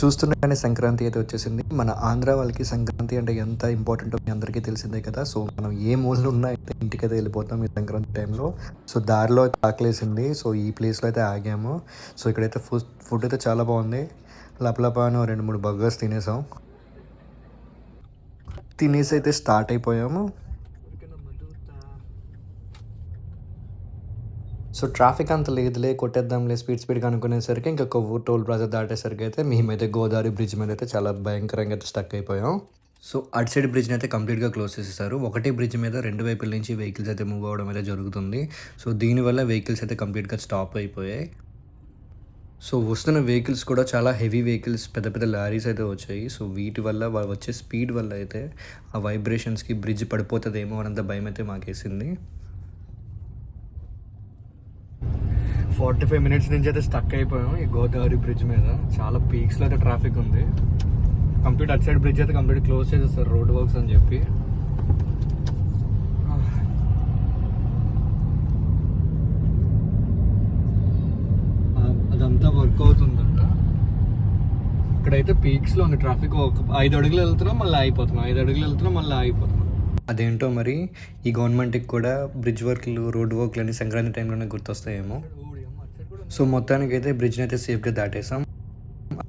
చూస్తుండగానే సంక్రాంతి అయితే వచ్చేసింది. మన ఆంధ్ర వాళ్ళకి సంక్రాంతి అంటే ఎంత ఇంపార్టెంటో మీ అందరికీ తెలిసిందే కదా! సో, మనం ఏ మూలలో ఉన్నా అయితే ఇంటికైతే వెళ్ళిపోతాం ఈ సంక్రాంతి టైంలో. సో, దారిలో అయితే ఆకలేసింది. సో, ఈ ప్లేస్‌లో అయితే ఆగాము. సో, ఇక్కడైతే ఫుడ్ అయితే చాలా బాగుంది. లపలప అని ఓ 2, 3 బర్గర్స్ తినేసాం. తినేసి అయితే స్టార్ట్ అయిపోయాము. సో, ట్రాఫిక్ అంత లేదులే కొట్టేద్దాంలే స్పీడ్‌గా అనుకునేసరికి ఇంకా కొవ్వూరు టోల్ ప్లాజా దాటేసరికి అయితే మేమైతే గోదావరి బ్రిడ్జ్ మీద అయితే చాలా భయంకరంగా అయితే స్టక్ అయిపోయాం. సో, అటు సైడ్ బ్రిడ్జ్‌ని అయితే కంప్లీట్‌గా క్లోజ్ చేసేసారు. ఒకటే బ్రిడ్జ్ మీద 2 వైపుల నుంచి వెహికల్స్ అయితే మూవ్ అవ్వడం అయితే జరుగుతుంది. సో, దీనివల్ల వెహికల్స్ అయితే కంప్లీట్‌గా స్టాప్ అయిపోయాయి. సో, వస్తున్న వెహికల్స్ కూడా చాలా హెవీ వెహికల్స్ పెద్ద పెద్ద లారీస్ అయితే వచ్చాయి. సో, వీటి వల్ల వచ్చే స్పీడ్ వల్ల అయితే ఆ వైబ్రేషన్స్‌కి బ్రిడ్జ్ పడిపోతదేమో అన్నంత భయమైతే మాకేసింది. 45 మినిట్స్ నుంచి అయితే స్టక్ అయిపోయాం ఈ గోదావరి బ్రిడ్జ్ మీద. చాలా పీక్స్లో అయితే ట్రాఫిక్ ఉంది. కంప్లీట్ అటు సైడ్ బ్రిడ్జ్ అయితే కంప్లీట్ క్లోజ్ చేసేస్తారు రోడ్ వర్క్స్ అని చెప్పి. అదంతా వర్క్ అవుతుందంట. ఇక్కడైతే పీక్స్లో ఉంది ట్రాఫిక్. ఒక 5 అడుగులు వెళ్తున్నాం మళ్ళీ ఆగిపోతున్నాం, 5 అడుగులు వెళ్తున్నాం మళ్ళీ ఆగిపోతున్నాం. అదేంటో మరి ఈ గవర్నమెంట్కి కూడా బ్రిడ్జ్ వర్క్లు రోడ్ వర్క్లు అన్ని సంక్రాంతి టైంలోనే గుర్తొస్తాయేమో. సో, మొత్తానికైతే బ్రిడ్జ్ని అయితే సేఫ్గా దాటేసాం.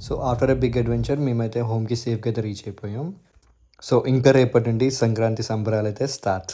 So, after a big adventure మేమైతే హోమ్‌కి సేఫ్‌గా అయితే రీచ్ అయిపోయాం. సో, ఇంకా రేపటి నుండి సంక్రాంతి సంబరాలు అయితే స్టార్ట్.